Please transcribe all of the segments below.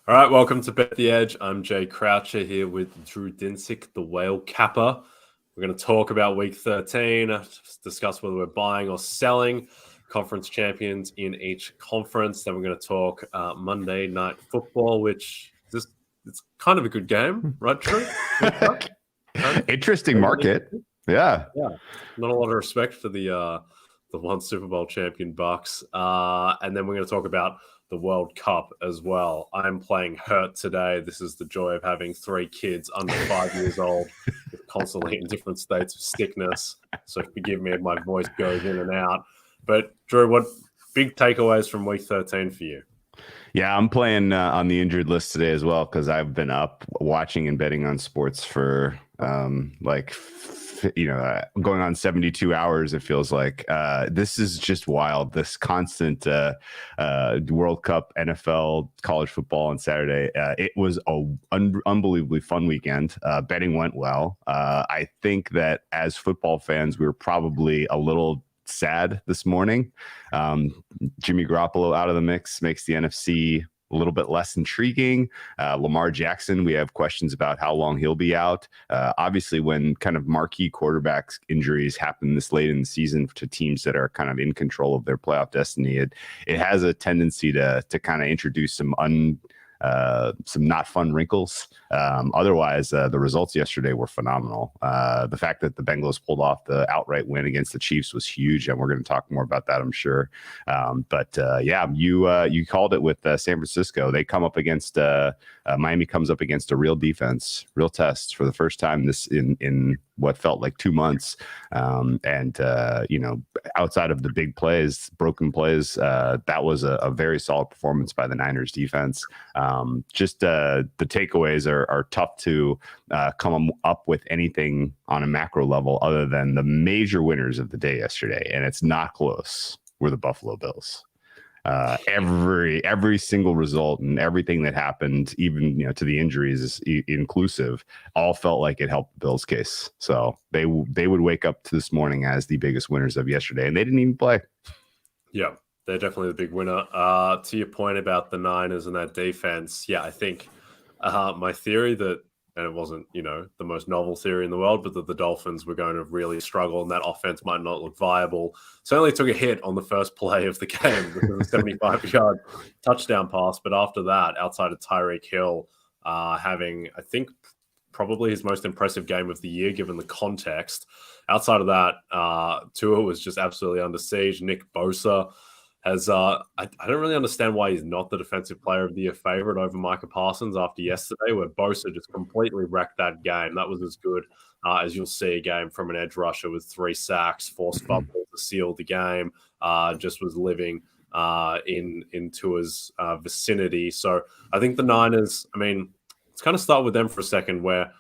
All right, welcome to Bet the Edge. I'm Jay Croucher here with Drew Dinsick, the whale capper. We're going to talk about Week 13, discuss whether we're buying or selling conference champions in each conference. Then we're going to talk Monday Night Football, which it's kind of a good game, right, Drew? Interesting market. Yeah. Not a lot of respect for the one Super Bowl champion Bucs. And then we're going to talk about the World Cup as well. I'm playing hurt today. This is the joy of having 3 kids under 5 years old, constantly in different states of sickness. So forgive me if my voice goes in and out. But Drew, what big takeaways from Week 13 for you? Yeah, I'm playing on the injured list today as well because I've been up watching and betting on sports for going on 72 hours. It feels like this is just wild. This constant World Cup, NFL, college football on Saturday. It was an unbelievably fun weekend. Betting went well. I think that as football fans, we were probably a little sad this morning. Jimmy Garoppolo out of the mix makes the NFC a little bit less intriguing. Lamar Jackson, we have questions about how long he'll be out. Obviously, when kind of marquee quarterbacks injuries happen this late in the season to teams that are kind of in control of their playoff destiny, it has a tendency to kind of introduce some not fun wrinkles. Otherwise, the results yesterday were phenomenal. The fact that the Bengals pulled off the outright win against the Chiefs was huge, and we're going to talk more about that, I'm sure. You called it with San Francisco. They come up against Miami comes up against a real defense, real test for the first time this in what felt like 2 months. Outside of the big plays, broken plays, that was a very solid performance by the Niners defense. The takeaways are tough to come up with anything on a macro level other than the major winners of the day yesterday. And it's not close, were the Buffalo Bills. Every single result and everything that happened, even to the injuries inclusive, all felt like it helped the Bills' case. So they would wake up to this morning as the biggest winners of yesterday, and they didn't even play. Yeah, they're definitely the big winner. To your point about the Niners and that defense, yeah, I think my theory that, and it wasn't, the most novel theory in the world, but that the Dolphins were going to really struggle and that offense might not look viable. Certainly took a hit on the first play of the game with a 75-yard touchdown pass. But after that, outside of Tyreek Hill having, I think, probably his most impressive game of the year, given the context. Outside of that, Tua was just absolutely under siege. Nick Bosa has I don't really understand why he's not the defensive player of the year favorite over Micah Parsons after yesterday, where Bosa just completely wrecked that game. That was as good as you'll see a game from an edge rusher with 3 sacks, forced fumble to seal the game, just was living in Tua's vicinity. So I think the Niners, let's kind of start with them for a second, where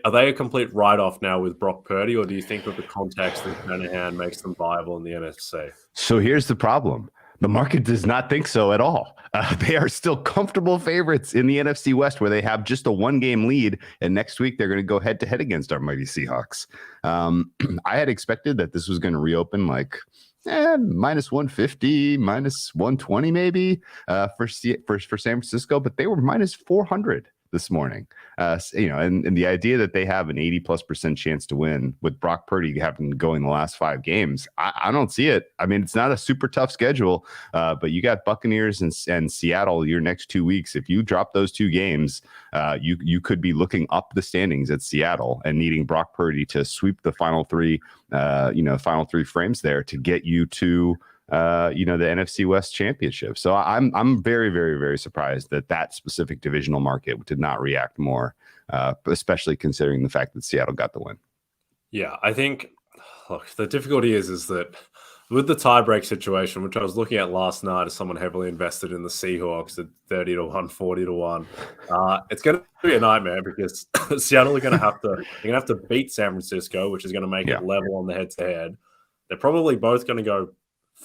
are they a complete write-off now with Brock Purdy, or do you think that the context of Shanahan makes them viable in the NFC? So here's the problem. The market does not think so at all. They are still comfortable favorites in the NFC West, where they have just a 1-game lead, and next week they're going to go head-to-head against our mighty Seahawks. I had expected that this was going to reopen like minus 150, minus 120 maybe for San Francisco, but they were minus 400 this morning. And the idea that they have an 80+% chance to win with Brock Purdy having going the last 5 games, I don't see it. It's not a super tough schedule, but you got Buccaneers and Seattle your next 2 weeks. If you drop those 2 games, you could be looking up the standings at Seattle and needing Brock Purdy to sweep the final 3 frames there to get you to the NFC West championship. So I'm very, very, very surprised that specific divisional market did not react more, especially considering the fact that Seattle got the win. Yeah, I think, look, the difficulty is that with the tiebreak situation, which I was looking at last night as someone heavily invested in the Seahawks at 30-1, 40-1, it's going to be a nightmare because Seattle are going to have to beat San Francisco, which is going to make it level on the head-to-head. They're probably both going to go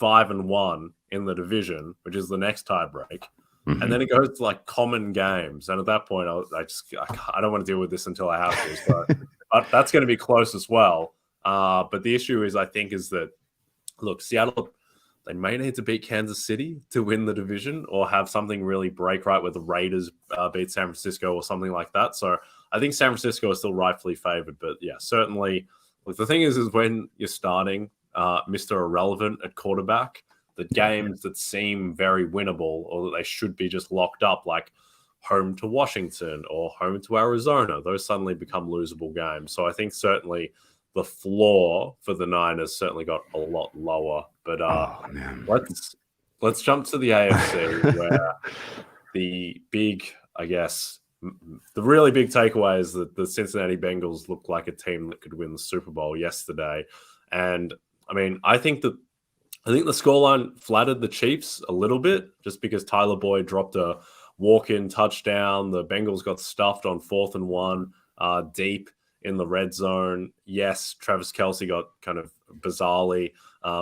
5-1 in the division, which is the next tiebreak. Mm-hmm. And then it goes to like common games. And at that point, I don't want to deal with this until I have to. So but that's going to be close as well. But the issue is, I think, is that, look, Seattle they may need to beat Kansas City to win the division, or have something really break right where the Raiders beat San Francisco or something like that. So I think San Francisco is still rightfully favored. But yeah, certainly. Look, the thing is when you're starting Mr. Irrelevant at quarterback, the games that seem very winnable or that they should be just locked up, like home to Washington or home to Arizona, those suddenly become losable games. So I think certainly the floor for the Niners certainly got a lot lower. But let's jump to the AFC where the big, I guess, the really big takeaway is that the Cincinnati Bengals looked like a team that could win the Super Bowl yesterday. And I mean, I think the scoreline flattered the Chiefs a little bit just because Tyler Boyd dropped a walk-in touchdown. The Bengals got stuffed on 4th and 1 deep in the red zone. Yes, Travis Kelce got kind of bizarrely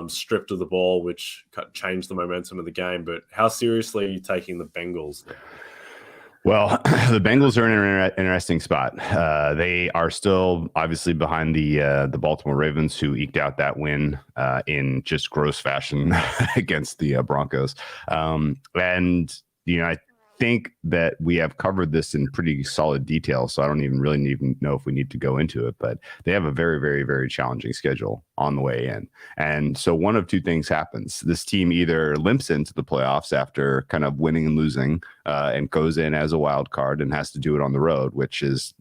stripped of the ball, which changed the momentum of the game. But how seriously are you taking the Bengals? Well, the Bengals are in an interesting spot. They are still obviously behind the Baltimore Ravens, who eked out that win in just gross fashion against the Broncos. And, I think that we have covered this in pretty solid detail, so I don't even really know if we need to go into it, but they have a very, very, very challenging schedule on the way in. And so one of two things happens. This team either limps into the playoffs after kind of winning and losing and goes in as a wild card and has to do it on the road, which is,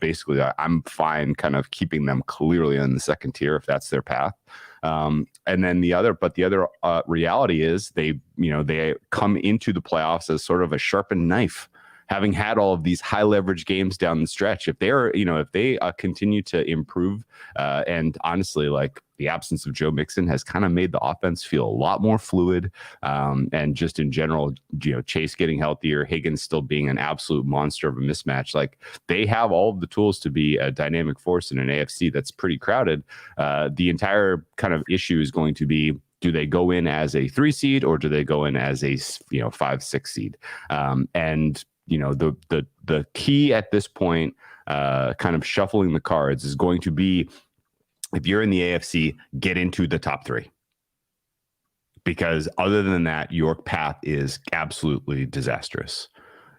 basically I'm fine kind of keeping them clearly in the second tier if that's their path. And then the other reality is they come into the playoffs as sort of a sharpened knife, having had all of these high leverage games down the stretch. If they continue to improve, and honestly, like the absence of Joe Mixon has kind of made the offense feel a lot more fluid. And just in general, Chase getting healthier, Higgins still being an absolute monster of a mismatch. Like they have all of the tools to be a dynamic force in an AFC that's pretty crowded. The entire kind of issue is going to be, do they go in as a 3 seed or do they go in as a 5-6 seed? And the key at this point, kind of shuffling the cards, is going to be, if you're in the AFC, get into the top 3. Because other than that, your path is absolutely disastrous.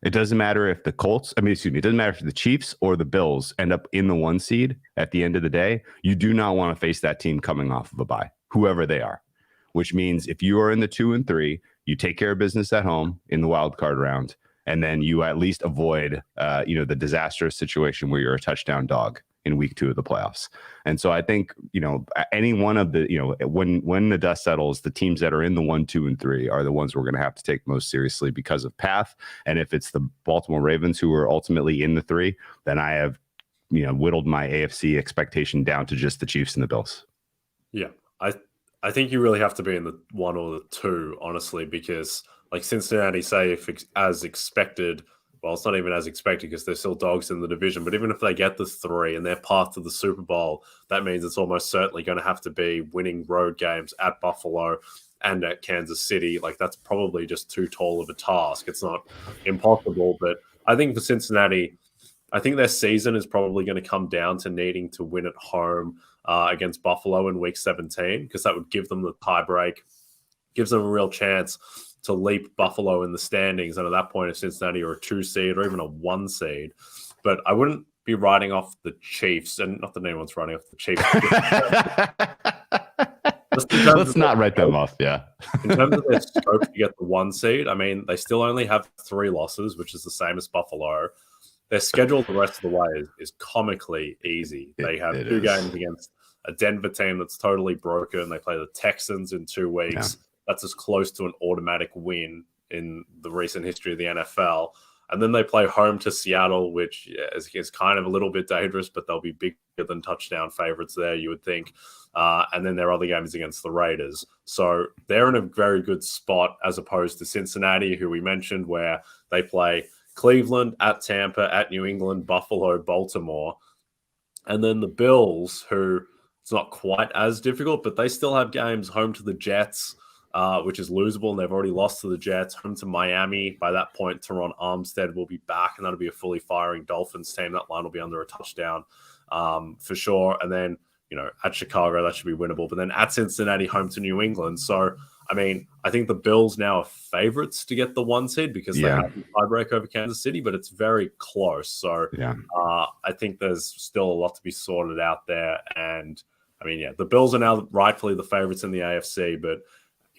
It doesn't matter if it doesn't matter if the Chiefs or the Bills end up in the 1 seed at the end of the day. You do not want to face that team coming off of a bye, whoever they are. Which means if you are in the 2 and 3, you take care of business at home in the wild card round, and then you at least avoid, the disastrous situation where you're a touchdown dog in week 2 of the playoffs. And so I think, any one of the, when the dust settles, the teams that are in the 1, 2, and 3 are the ones we're going to have to take most seriously because of path. And if it's the Baltimore Ravens who are ultimately in the 3, then I have, whittled my AFC expectation down to just the Chiefs and the Bills. Yeah, I think you really have to be in the 1 or the 2, honestly, because like Cincinnati, say, if as expected, well, it's not even as expected because they're still dogs in the division, but even if they get the 3 and they're path to the Super Bowl, that means it's almost certainly going to have to be winning road games at Buffalo and at Kansas City. Like that's probably just too tall of a task. It's not impossible, but I think for Cincinnati, I think their season is probably going to come down to needing to win at home against Buffalo in week 17, because that would give them the tiebreak, gives them a real chance to leap Buffalo in the standings. And at that point, if Cincinnati are a 2 seed or even a 1 seed, but I wouldn't be writing off the Chiefs, and not that anyone's writing off the Chiefs. Let's not write them off. Yeah. In terms of their scope to get the 1 seed, I mean, they still only have 3 losses, which is the same as Buffalo. Their schedule the rest of the way is comically easy. They have 2 games against a Denver team that's totally broken. They play the Texans in 2 weeks. Yeah. That's as close to an automatic win in the recent history of the NFL. And then they play home to Seattle, which is kind of a little bit dangerous, but they'll be bigger than touchdown favorites there, you would think. And then their other game is against the Raiders. So they're in a very good spot as opposed to Cincinnati, who we mentioned, where they play Cleveland, at Tampa, at New England, Buffalo, Baltimore. And then the Bills, who it's not quite as difficult, but they still have games home to the Jets, which is losable, and they've already lost to the Jets, home to Miami. By that point, Teron Armstead will be back, and that'll be a fully firing Dolphins team. That line will be under a touchdown for sure. And then, at Chicago, that should be winnable. But then at Cincinnati, home to New England. So I mean, I think the Bills now are favorites to get the 1 seed because they have the tiebreak over Kansas City, but it's very close. So I think there's still a lot to be sorted out there. And I mean, the Bills are now rightfully the favorites in the AFC, but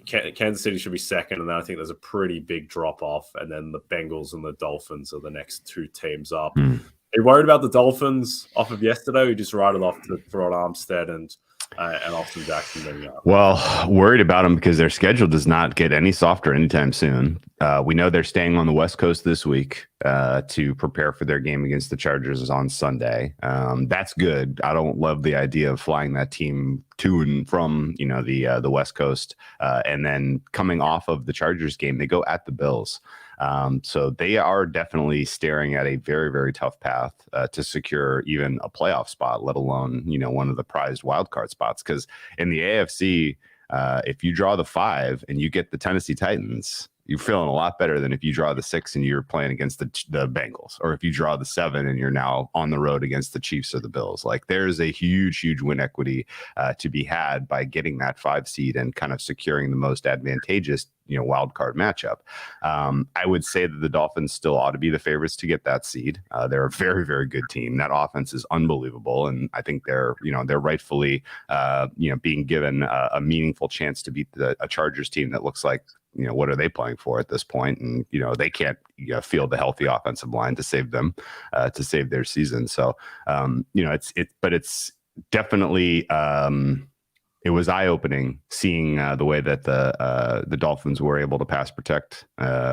Kansas City should be second. And then I think there's a pretty big drop off. And then the Bengals and the Dolphins are the next 2 teams up. Are you worried about the Dolphins off of yesterday? We just write it off to Teron Armstead and Austin Jackson being out. Well, worried about them because their schedule does not get any softer anytime soon. We know they're staying on the West Coast this week to prepare for their game against the Chargers on Sunday. That's good. I don't love the idea of flying that team to and from, the West Coast, and then coming off of the Chargers game, they go at the Bills. So they are definitely staring at a very, very tough path to secure even a playoff spot, let alone, one of the prized wildcard spots. Because in the AFC, if you draw the 5 and you get the Tennessee Titans, you're feeling a lot better than if you draw the 6 and you're playing against the Bengals, or if you draw the 7 and you're now on the road against the Chiefs or the Bills. Like, there's a huge win equity to be had by getting that 5 seed and kind of securing the most advantageous, wild card matchup. I would say that the Dolphins still ought to be the favorites to get that seed. They're a very, very good team. That offense is unbelievable, and I think they're rightfully, being given a meaningful chance to beat a Chargers team that looks like, what are they playing for at this point? And, they can't field the healthy offensive line to save them, to save their season. So, it's definitely, it was eye-opening seeing the way that the Dolphins were able to pass protect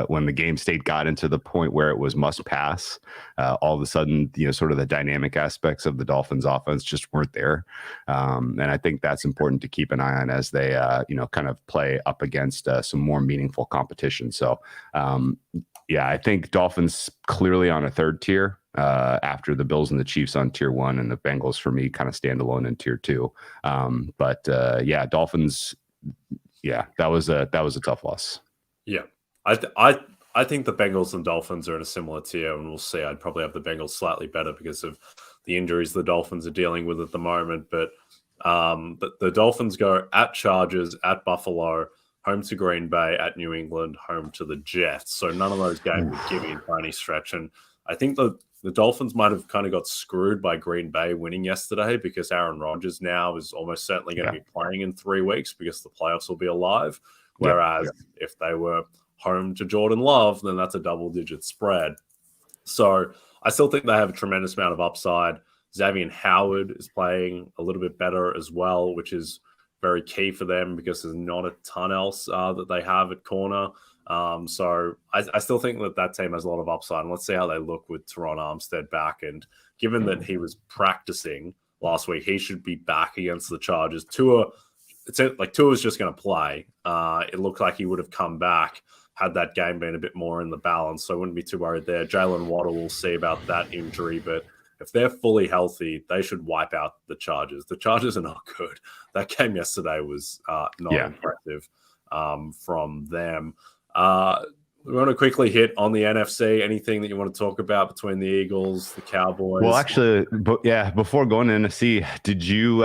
when the game state got into the point where it was must pass. All of a sudden, sort of the dynamic aspects of the Dolphins offense just weren't there. And I think that's important to keep an eye on as they, kind of play up against some more meaningful competition. So, I think Dolphins clearly on a 3rd tier. After the Bills and the Chiefs on tier 1, and the Bengals for me kind of stand alone in tier 2. Dolphins. Yeah, that was a tough loss. Yeah, I think the Bengals and Dolphins are in a similar tier, and we'll see. I'd probably have the Bengals slightly better because of the injuries the Dolphins are dealing with at the moment. But the Dolphins go at Chargers, at Buffalo, home to Green Bay, at New England, home to the Jets. So none of those games would give you by any stretch. And I think the Dolphins might have kind of got screwed by Green Bay winning yesterday because Aaron Rodgers now is almost certainly going to be playing in 3 weeks because the playoffs will be alive. Whereas if they were home to Jordan Love, then that's a double-digit spread. So I still think they have a tremendous amount of upside. Xavier Howard is playing a little bit better as well, which is very key for them because there's not a ton else that they have at corner. So I still think that team has a lot of upside, and let's see how they look with Teron Armstead back. And given that he was practicing last week, he should be back against the Chargers. Tua's just going to play. It looked like he would have come back had that game been a bit more in the balance, so I wouldn't be too worried there. Jalen Waddle, we'll see about that injury, but if they're fully healthy, they should wipe out the Chargers. The Chargers are not good. That game yesterday was not impressive from them. We want to quickly hit on the NFC. Anything that you want to talk about between the Eagles, the Cowboys? Well, actually, before going to NFC, did you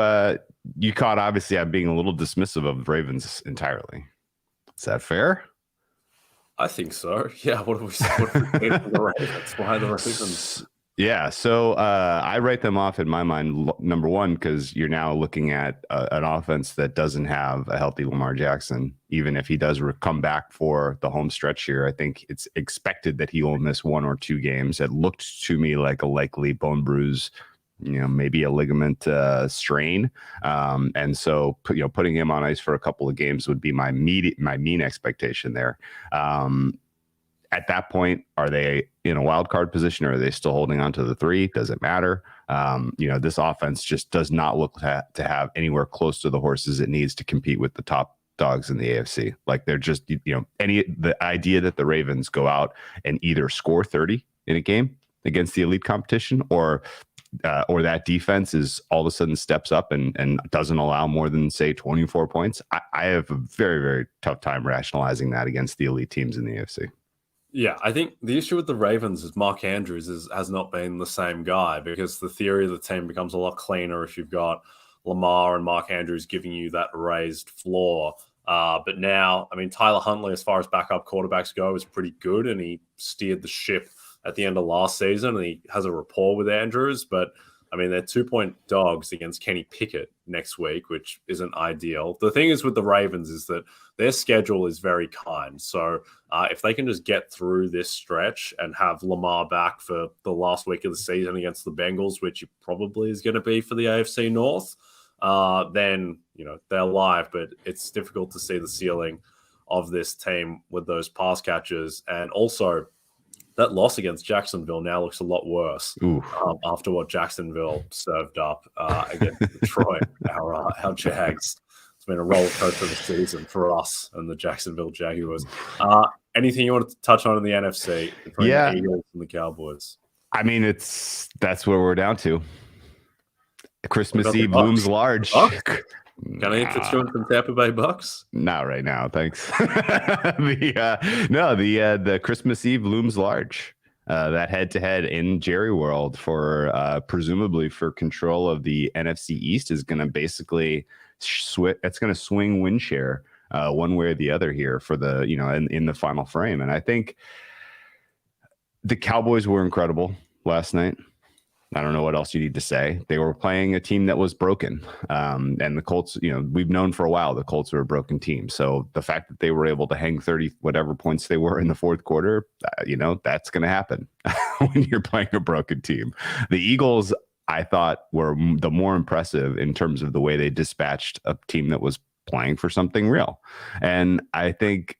caught obviously I'm being a little dismissive of the Ravens entirely. Is that fair? I think so. Yeah. What do we say for the Ravens? Why the Ravens? Yeah, so I write them off in my mind, number one, because you're now looking at an offense that doesn't have a healthy Lamar Jackson. Even if he does come back for the home stretch here, I think it's expected that he will miss 1 or 2 games. It looked to me like a likely bone bruise, maybe a ligament strain. And so, putting him on ice for a couple of games would be my mean expectation there. At that point, are they in a wild card position, or are they still holding on to the 3? Does it matter? This offense just does not look to have anywhere close to the horses it needs to compete with the top dogs in the AFC. Like, they're just, the idea that the Ravens go out and either score 30 in a game against the elite competition, or that defense is all of a sudden steps up and doesn't allow more than, say, 24 points. I have a very, very tough time rationalizing that against the elite teams in the AFC. Yeah, I think the issue with the Ravens is Mark Andrews has not been the same guy, because the theory of the team becomes a lot cleaner if you've got Lamar and Mark Andrews giving you that raised floor. But now, I mean, Tyler Huntley, as far as backup quarterbacks go, is pretty good, and he steered the ship at the end of last season, and he has a rapport with Andrews. But I mean, they're 2-point dogs against Kenny Pickett next week, which isn't ideal. The thing is with the Ravens is that their schedule is very kind. So if they can just get through this stretch and have Lamar back for the last week of the season against the Bengals, which it probably is going to be for the AFC North, then, they're live. But it's difficult to see the ceiling of this team with those pass catchers. And also, that loss against Jacksonville now looks a lot worse after what Jacksonville served up against Detroit, our Jags. It's been a roller coaster of a season for us and the Jacksonville Jaguars. Anything you want to touch on in the NFC between the Eagles and the Cowboys? I mean, that's where we're down to. Christmas Eve looms large. Can I interest you in some Tampa Bay Bucs? Not right now, thanks. The Christmas Eve looms large. That head-to-head in Jerry World for presumably for control of the NFC East is going to basically it's going to swing win share one way or the other here for the in the final frame. And I think the Cowboys were incredible last night. I don't know what else you need to say. They were playing a team that was broken. And the Colts, we've known for a while the Colts are a broken team. So the fact that they were able to hang 30 whatever points they were in the fourth quarter, that's going to happen when you're playing a broken team. The Eagles, I thought, were the more impressive in terms of the way they dispatched a team that was playing for something real. And I think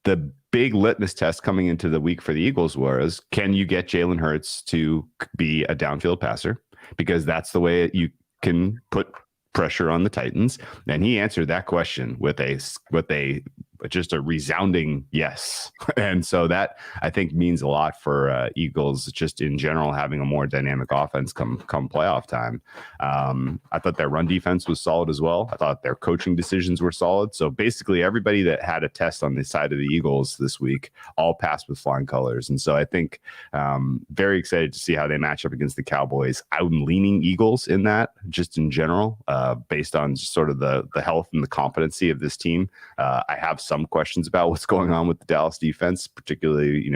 the big litmus test coming into the week for the Eagles was, can you get Jalen Hurts to be a downfield passer? Because that's the way you can put pressure on the Titans. And he answered that question with just a resounding yes. And so that, I think, means a lot for Eagles just in general, having a more dynamic offense come playoff time. I thought their run defense was solid as well. I thought their coaching decisions were solid. So basically everybody that had a test on the side of the Eagles this week all passed with flying colors. And so I think very excited to see how they match up against the Cowboys. I'm leaning Eagles in that, just in general, based on sort of the health and the competency of this team. I have some questions about what's going on with the Dallas defense, particularly,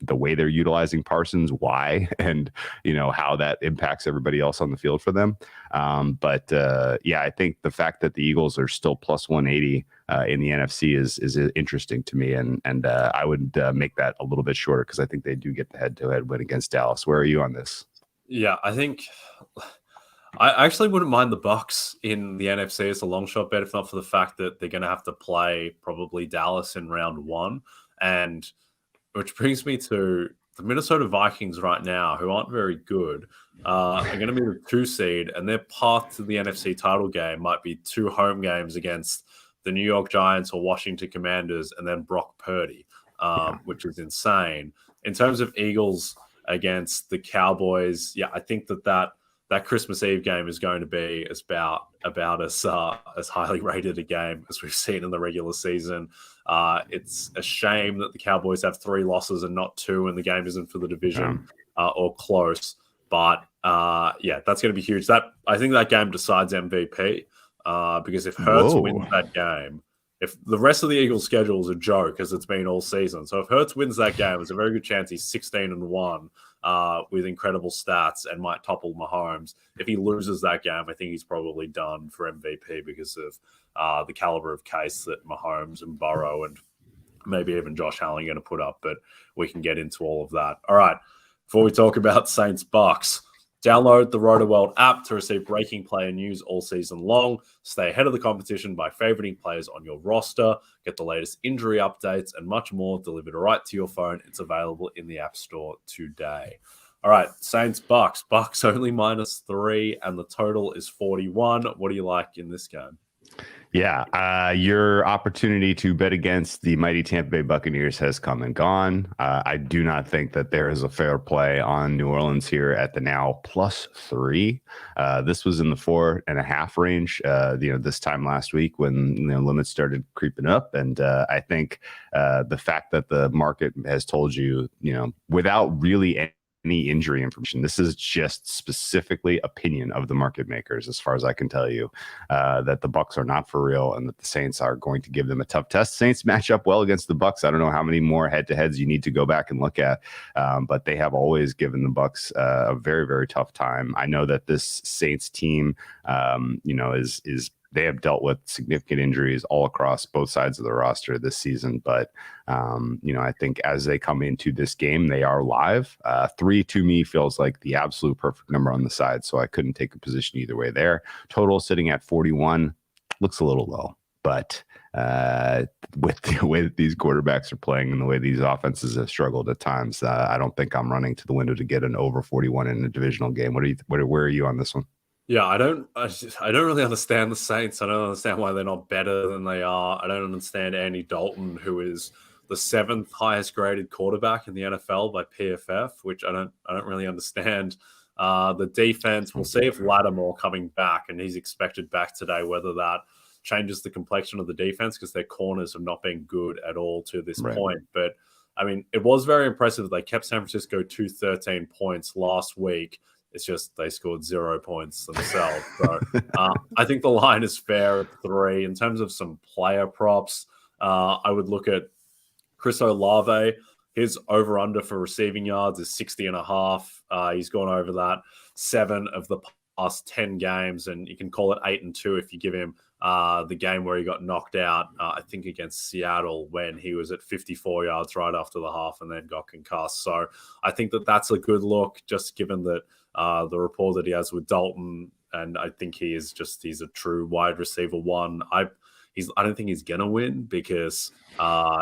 the way they're utilizing Parsons, why, and, how that impacts everybody else on the field for them. But I think the fact that the Eagles are still plus 180 in the NFC is interesting to me. And I would make that a little bit shorter because I think they do get the head-to-head win against Dallas. Where are you on this? Yeah, I think I actually wouldn't mind the Bucs in the NFC as a long shot bet, if not for the fact that they're going to have to play probably Dallas in round one. And which brings me to the Minnesota Vikings right now, who aren't very good, are going to be the 2 seed, and their path to the NFC title game might be 2 home games against the New York Giants or Washington Commanders, and then Brock Purdy, which is insane. In terms of Eagles against the Cowboys, I think that Christmas Eve game is going to be about as highly rated a game as we've seen in the regular season. It's a shame that the Cowboys have 3 losses and not 2, and the game isn't for the division or close. But that's going to be huge. I think that game decides MVP because if Hurts wins that game, if the rest of the Eagles' schedule is a joke, as it's been all season, so if Hurts wins that game, it's a very good chance he's 16-1. With incredible stats and might topple Mahomes. If he loses that game, I think he's probably done for MVP because of the caliber of case that Mahomes and Burrow and maybe even Josh Allen are going to put up. But we can get into all of that. All right, before we talk about Saints Bucs, download the RotoWorld app to receive breaking player news all season long. Stay ahead of the competition by favoriting players on your roster. Get the latest injury updates and much more delivered right to your phone. It's available in the App Store today. All right, Saints Bucs. Bucs only -3, and the total is 41. What do you like in this game? Yeah, your opportunity to bet against the mighty Tampa Bay Buccaneers has come and gone. I do not think that there is a fair play on New Orleans here at the now +3. This was in the 4.5 range, this time last week when limits started creeping up. And I think the fact that the market has told you, without really any injury information. This is just specifically opinion of the market makers, as far as I can tell you, that the Bucs are not for real and that the Saints are going to give them a tough test. Saints match up well against the Bucs. I don't know how many more head-to-heads you need to go back and look at, but they have always given the Bucs a very, very tough time. I know that this Saints team, is they have dealt with significant injuries all across both sides of the roster this season. But, I think as they come into this game, they are live. 3 to me feels like the absolute perfect number on the side. So I couldn't take a position either way there. Total sitting at 41 looks a little low, but with the way that these quarterbacks are playing and the way these offenses have struggled at times, I don't think I'm running to the window to get an over 41 in a divisional game. Where are you on this one? Yeah, I don't really understand the Saints. I don't understand why they're not better than they are. I don't understand Andy Dalton, who is the 7th highest graded quarterback in the NFL by PFF, which I don't really understand. The defense, we'll see if Lattimore coming back, and he's expected back today, whether that changes the complexion of the defense, because their corners have not been good at all to this point. But I mean, it was very impressive. They kept San Francisco to 13 points last week. It's just they scored 0 points themselves. So I think the line is fair at 3. In terms of some player props, I would look at Chris Olave. His over-under for receiving yards is 60.5. He's gone over that 7 of the past 10 games, and you can call it 8-2 if you give him the game where he got knocked out, I think against Seattle, when he was at 54 yards right after the half and then got concussed. So I think that's a good look, just given that the rapport that he has with Dalton, and I think he's a true wide receiver one. I don't think he's gonna win because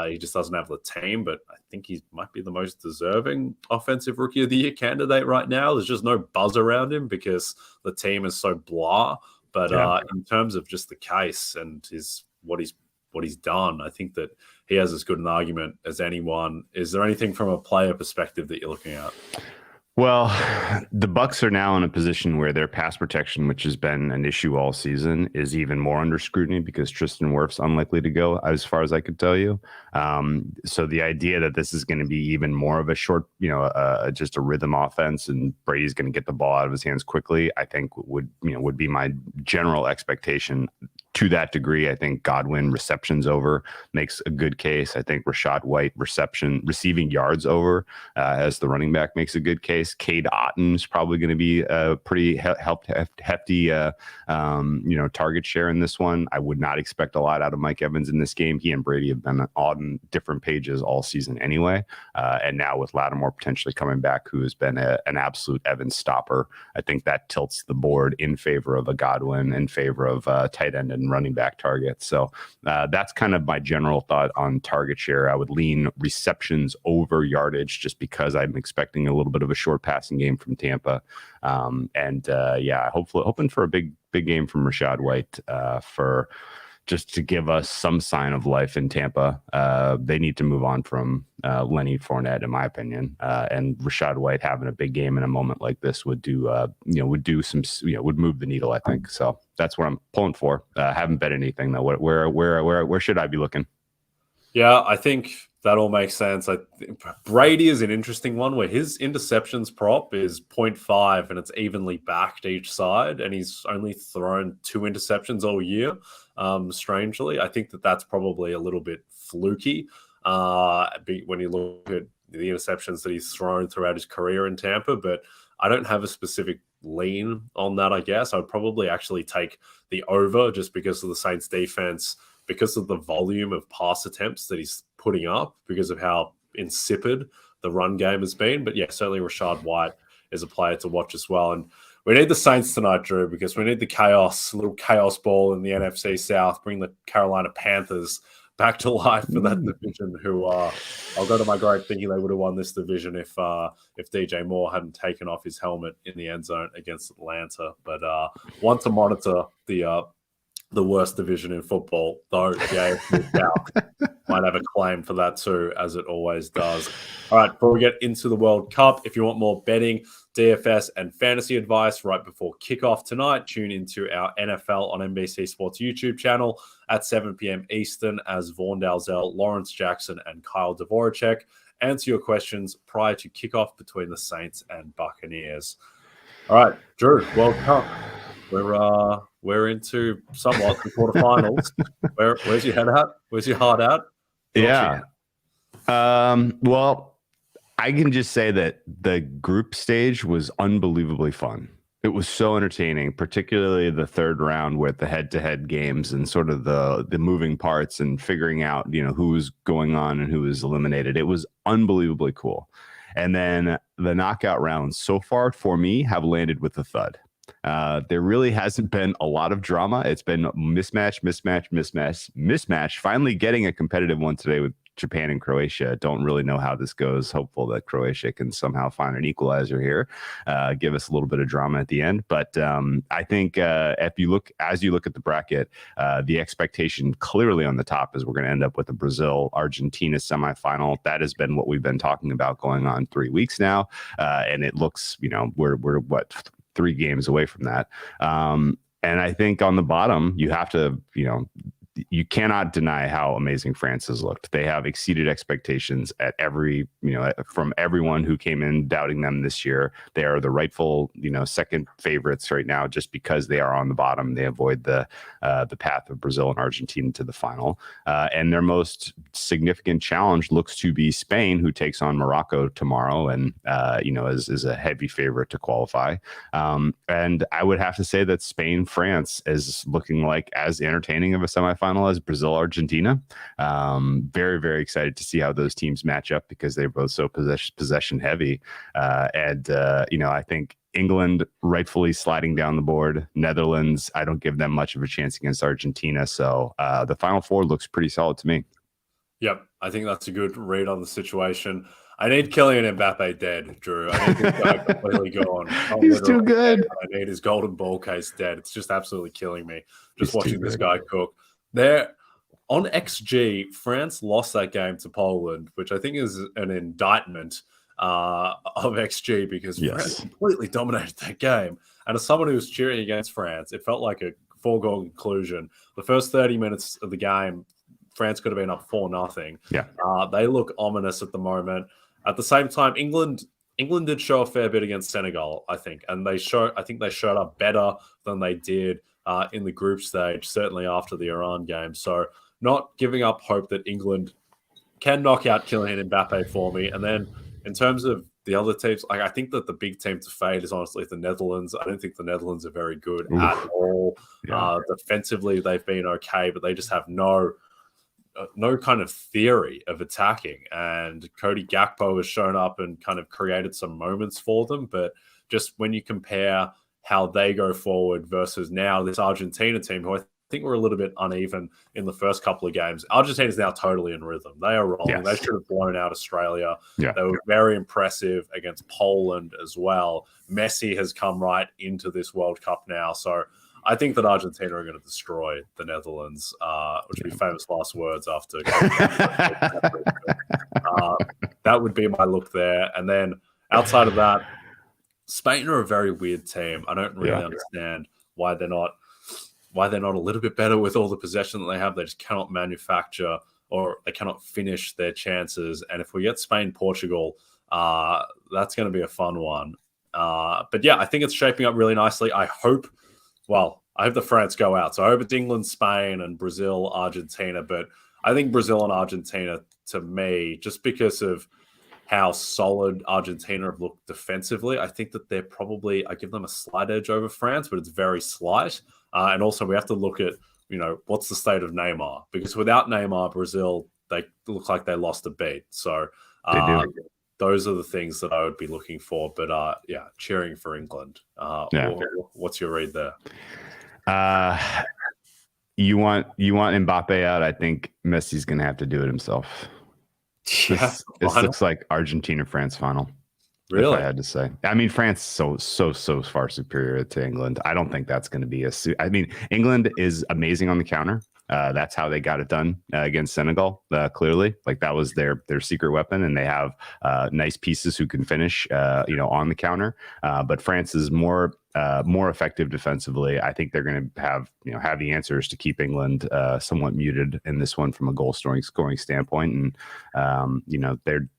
he just doesn't have the team, but I think he might be the most deserving offensive rookie of the year candidate right now. There's just no buzz around him because the team is so blah. But in terms of just the case and what he's done, I think that he has as good an argument as anyone. Is there anything from a player perspective that you're looking at? Well, the Bucs are now in a position where their pass protection, which has been an issue all season, is even more under scrutiny because Tristan Wirf's unlikely to go, as far as I could tell you. So the idea that this is going to be even more of a short, just a rhythm offense, and Brady's going to get the ball out of his hands quickly, I think would be my general expectation. To that degree, I think Godwin receptions over makes a good case. I think Rachaad White receiving yards over as the running back makes a good case. Cade Otton's probably going to be a pretty hefty target share in this one. I would not expect a lot out of Mike Evans in this game. He and Brady have been on different pages all season anyway. And now with Lattimore potentially coming back, who has been an absolute Evans stopper, I think that tilts the board in favor of a Godwin, in favor of tight end and running back targets. So that's kind of my general thought on target share. I would lean receptions over yardage just because I'm expecting a little bit of a short passing game from Tampa. Hopefully hoping for a big game from Rachaad White for just to give us some sign of life in Tampa. They need to move on from Lenny Fournette, in my opinion. And Rachaad White having a big game in a moment like this would move the needle, I think. So that's what I'm pulling for. Haven't bet anything though. Where should I be looking? Yeah, I think that all makes sense. Brady is an interesting one where his interceptions prop is 0.5 and it's evenly backed each side, and he's only thrown 2 interceptions all year. Strangely, I think that's probably a little bit fluky when you look at the interceptions that he's thrown throughout his career in Tampa. But I don't have a specific lean on that, I guess. I'd probably actually take the over just because of the Saints defense, because of the volume of pass attempts that he's putting up, because of how insipid the run game has been. But yeah, certainly Rachaad White is a player to watch as well. And we need the Saints tonight, Drew, because we need the little chaos ball in the NFC South, bring the Carolina Panthers back to life for that division, who I'll go to my grave thinking they would have won this division if DJ Moore hadn't taken off his helmet in the end zone against Atlanta. But one to monitor the worst division in football, though the AFC South might have a claim for that too, as it always does. All right, before we get into the World Cup, if you want more betting, DFS, and fantasy advice right before kickoff tonight, tune into our NFL on NBC Sports YouTube channel at 7 p.m. Eastern as Vaughn Dalzell, Lawrence Jackson, and Kyle Dvoracek answer your questions prior to kickoff between the Saints and Buccaneers. All right, Drew, World Cup. We're into somewhat the quarterfinals. Where's your head at? Where's your heart at? Yeah. Well, I can just say that the group stage was unbelievably fun. It was so entertaining, particularly the third round with the head-to-head games and sort of the moving parts and figuring out, who was going on and who was eliminated. It was unbelievably cool. And then the knockout rounds so far for me have landed with a thud. There really hasn't been a lot of drama. It's been mismatch. Finally getting a competitive one today with Japan and Croatia. Don't really know how this goes. Hopeful that Croatia can somehow find an equalizer here, give us a little bit of drama at the end. But I think as you look at the bracket, the expectation clearly on the top is we're going to end up with a Brazil-Argentina semifinal. That has been what we've been talking about going on 3 weeks now, and it looks, we're 3 games away from that. And I think on the bottom, you have to, you cannot deny how amazing France has looked. They have exceeded expectations at every, from everyone who came in doubting them this year. They are the rightful, second favorites right now, just because they are on the bottom. They avoid the path of Brazil and Argentina to the final. And their most significant challenge looks to be Spain, who takes on Morocco tomorrow and, is a heavy favorite to qualify. And I would have to say that Spain-France is looking like as entertaining of a semifinal as Brazil-Argentina. Very, very excited to see how those teams match up because they're both so possession heavy. I think England rightfully sliding down the board. Netherlands, I don't give them much of a chance against Argentina. So the Final Four looks pretty solid to me. Yep, I think that's a good read on the situation. I need Kylian Mbappe dead, Drew. I need this guy completely gone. He's too good. I need his golden ball case dead. It's just absolutely killing me just watching this guy cook. There on XG, France lost that game to Poland, which I think is an indictment of XG because France completely dominated that game. And as someone who was cheering against France, it felt like a foregone conclusion. The first 30 minutes of the game, France could have been up 4-0. Yeah, they look ominous at the moment. At the same time, England did show a fair bit against Senegal, I think, and I think they showed up better than they did in the group stage, certainly after the Iran game. So not giving up hope that England can knock out Kylian Mbappe for me. And then in terms of the other teams, I think that the big team to fade is honestly the Netherlands. I don't think the Netherlands are very good at all. Yeah. Defensively, they've been okay, but they just have no kind of theory of attacking. And Cody Gakpo has shown up and kind of created some moments for them. But just when you compare how they go forward versus now this Argentina team, who I think were a little bit uneven in the first couple of games. Argentina's now totally in rhythm. They are rolling. Yes. They should have blown out Australia. Yeah. They were very impressive against Poland as well. Messi has come right into this World Cup now. So I think that Argentina are going to destroy the Netherlands, which would be famous last words after. That would be my look there. And then outside of that, Spain are a very weird team. I don't really understand why they're not a little bit better with all the possession that they have. They just cannot manufacture or they cannot finish their chances. And if we get Spain-Portugal, that's going to be a fun one. But yeah, I think it's shaping up really nicely. I hope the France go out. So I hope it's England, Spain, and Brazil, Argentina. But I think Brazil and Argentina, to me, just because of how solid Argentina have looked defensively, I think that I give them a slight edge over France, but it's very slight. And also we have to look at, what's the state of Neymar? Because without Neymar, Brazil, they look like they lost a beat. So those are the things that I would be looking for. But cheering for England. What's your read there? You want Mbappe out? I think Messi's going to have to do it himself. This looks like Argentina-France final. Really? If I had to say. I mean, France is so far superior to England. I don't think that's going to be England is amazing on the counter. That's how they got it done against Senegal, clearly. Like that was their secret weapon, and they have nice pieces who can finish, on the counter. But France is more more effective defensively. I think they're going to have the answers to keep England somewhat muted in this one from a goal scoring standpoint. And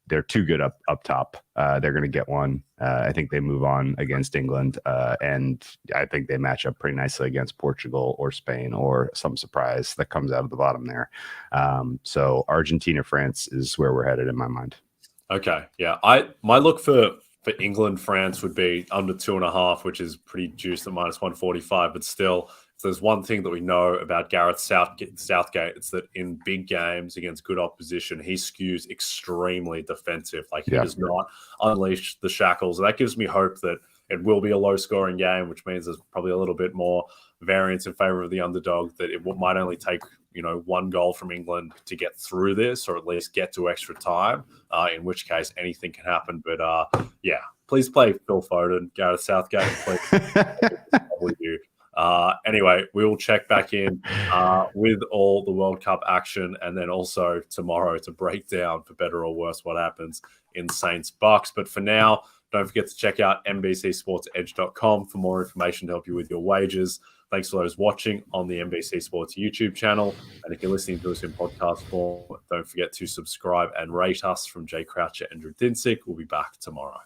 they're too good up top. They're going to get one. I think they move on against England, and I think they match up pretty nicely against Portugal or Spain or some surprise that comes out of the bottom there. So Argentina, France is where we're headed in my mind. Okay, yeah. My look for England, France would be under 2.5, which is pretty juiced at -145. But still, if there's one thing that we know about Gareth Southgate, it's that in big games against good opposition, he skews extremely defensive. Like, he does not unleash the shackles. That gives me hope that it will be a low-scoring game, which means there's probably a little bit more variance in favor of the underdog, that it might only take one goal from England to get through this, or at least get to extra time, in which case anything can happen. But yeah, please play Phil Foden, Gareth Southgate. Please. Anyway, we will check back in with all the World Cup action, and then also tomorrow to break down, for better or worse, what happens in Saints Bucs. But for now, don't forget to check out NBCSportsEdge.com for more information to help you with your wagers. Thanks to those watching on the NBC Sports YouTube channel. And if you're listening to us in podcast form, don't forget to subscribe and rate us. From Jay Croucher and Drew Dinsick, we'll be back tomorrow.